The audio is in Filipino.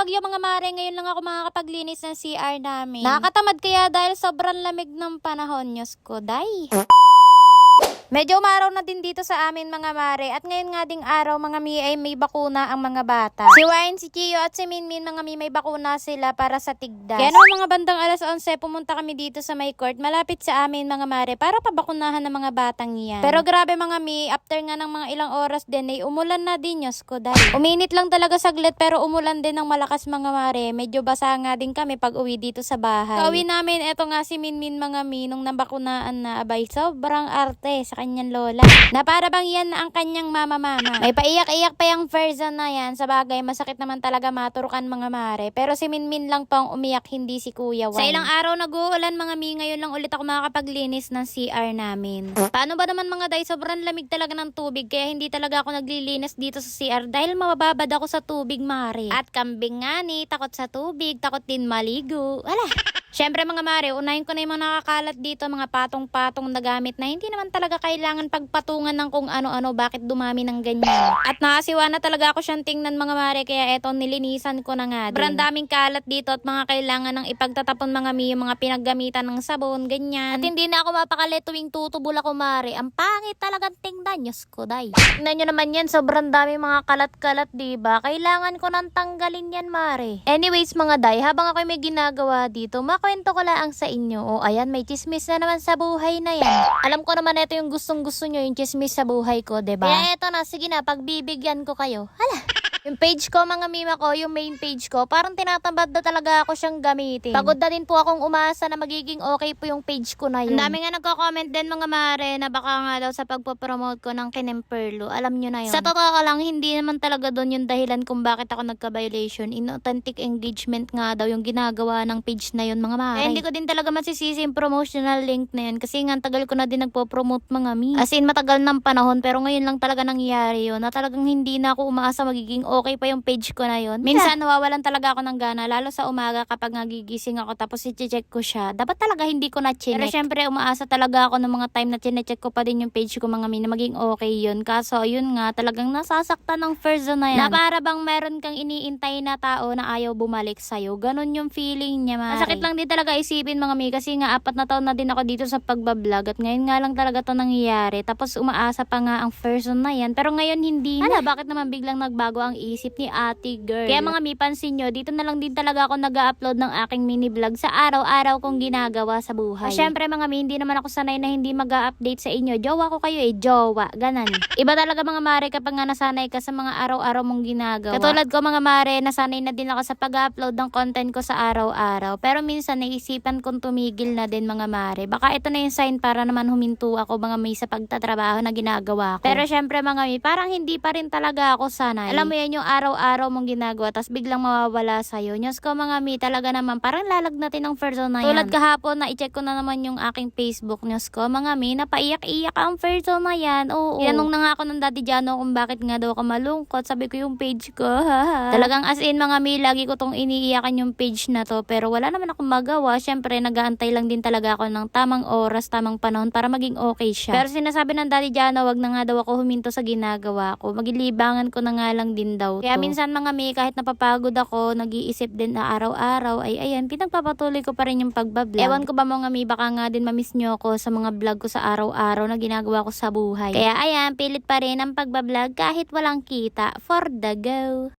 bagyo mga mare, ngayon lang ako makakapaglinis ng CR namin. Nakakatamad kaya dahil sobrang lamig ng panahon, Diyos ko, day. Medyo umaraw na din dito sa amin mga mare at ngayon nga ding araw mga mi ay may bakuna ang mga bata. Si Wine, si Chio at si Minmin mga mi may bakuna sila para sa tigdas. Kaya naman mga bandang alas 11 pumunta kami dito sa may court malapit sa amin mga mare para pabakunahan ng mga batang yan. Pero grabe mga mi, after nga ng mga ilang oras din ay umulan na din, Diyos ko dahil. Uminit lang talaga saglit pero umulan din ng malakas mga mare. Medyo basa nga din kami pag uwi dito sa bahay. Kauwi namin, eto nga si Minmin mga mi nung nabakunaan na abay sobrang arte sa kanyang lola. Na para bang yan ang kanyang mama. May paiyak-iyak pa yung version na yan. Sa bagay, masakit naman talaga maturukan mga mare. Pero si Minmin lang pang umiyak, hindi si Kuya Wine. Sa ilang araw nag-uulan mga mi, ngayon lang ulit ako makakapaglinis ng CR namin. Paano ba naman mga day, sobrang lamig talaga ng tubig. Kaya hindi talaga ako naglilinis dito sa CR dahil mababad ako sa tubig mare. At kambing nga ni, takot sa tubig, takot din maligo. Wala. Siyempre mga mare, unahin ko na yung mga nakakalat dito, mga patong-patong na gamit na hindi naman talaga kailangan pagpatungan ng kung ano-ano, bakit dumami ng ganyan. At nakasiwa na talaga ako siyang tingnan mga mare, kaya eto nilinisan ko na nga din. Sobrang daming kalat dito at mga kailangan ng ipagtatapon mga mi, yung mga pinaggamitan ng sabon, ganyan. At hindi na ako mapakali tuwing tutubol ako mare. Ang pangit talagang tingnan, Diyos ko day. Tingnan nyo naman yan, sobrang daming mga kalat-kalat, diba? Kailangan ko nang tanggalin yan mare. Anyways mga day, habang ako may ginagawa dito, kwento ko lang sa inyo. O ayan, may chismis na naman sa buhay na yan. Alam ko naman ito yung gustong-gusto nyo, yung chismis sa buhay ko, diba? Kaya ito na, sige na, pagbibigyan ko kayo. Hala! Yung page ko, mga mima ko, yung main page ko, parang tinatamad na talaga ako siyang gamitin. Pagod na din po akong umasa na magiging okay po yung page ko na yun. Ang dami nga nagko-comment din mga mare na baka nga daw sa pagpo-promote ko ng Kinemperlo. Alam nyo na yun. Sa totoo lang, hindi naman talaga doon yung dahilan kung bakit ako nagka-violation. Inauthentic engagement nga daw yung ginagawa ng page na yun mga mare. Hindi ko din talaga masisisi yung promotional link na yun kasi nga tagal ko na din nagpo-promote mga mi. As in matagal ng panahon pero ngayon lang talaga nangyari yun na talagang hindi na ako umaasa magiging okay pa yung page ko na yun. Minsan nawawalan talaga ako ng gana lalo sa umaga kapag nagigising ako tapos i-check ko siya. Dapat talaga hindi ko na chinek. Pero syempre umaasa talaga ako ng mga time na chinecheck ko pa din yung page ko mga mi na maging okay yun. Kaso yun nga talagang nasasaktan ng person na yan. Na para bang meron kang iniintay na tao na ayaw bumalik sa'yo. Ganon yung feeling niya mare. Masakit lang din talaga isipin mga mi kasi nga 4 na taon na din ako dito sa pagbablog at ngayon nga lang talaga to nangyayari. Tapos umaasa pa nga ang person na yan. Pero ngayon hindi na. Bakit naman biglang nagbago ang isip ni ate girl? Kaya mga mi, pansin nyo, dito na lang din talaga ako nag-upload ng aking mini vlog sa araw-araw kong ginagawa sa buhay. Syempre mga mi, hindi naman ako sanay na hindi mag-update sa inyo. Jowa ko kayo jowa. Ganan. Iba talaga mga mare kapag nga nasanay ka sa mga araw-araw mong ginagawa. Katulad ko mga mare, nasanay na din ako sa pag-upload ng content ko sa araw-araw. Pero minsan naisipan kong tumigil na din mga mare. Baka ito na yung sign para naman huminto ako mga mi sa pagtatrabaho na ginagawa ko. Pero syempre mga mi, parang hindi pa rin talaga ako sanay. Alam mo yan yung araw-araw mong ginagawa tapos biglang mawawala sa'yo. Nyos ko mga mi, talaga naman parang lalagnatin ng person na yan. Tulad kahapon na i-check ko na naman yung aking Facebook. Nyos ko mga mi, napaiyak-iyak ang person na yan. Oo. Tinanong na nga ako ng Daddy Jano kung bakit nga daw ako malungkot. Sabi ko yung page ko. Talagang as in mga mi, lagi ko tong iniiyakan yung page na to. Pero wala naman akong magawa. Syempre nag-aantay lang din talaga ako ng tamang oras, tamang panahon para maging okay siya. Pero sinasabi ng Daddy Jano, wag na nga daw ako huminto sa ginagawa ko. Magilibangan ko na nga lang din daw. Kaya minsan mga mi, kahit napapagod ako, nag-iisip din na araw-araw, ay ayan, pinagpapatuloy ko pa rin yung pagbablog. Ewan ko ba mga mi, baka nga din mamiss nyo ako sa mga vlog ko sa araw-araw na ginagawa ko sa buhay. Kaya ayan, pilit pa rin ang pagbablog kahit walang kita. For the go!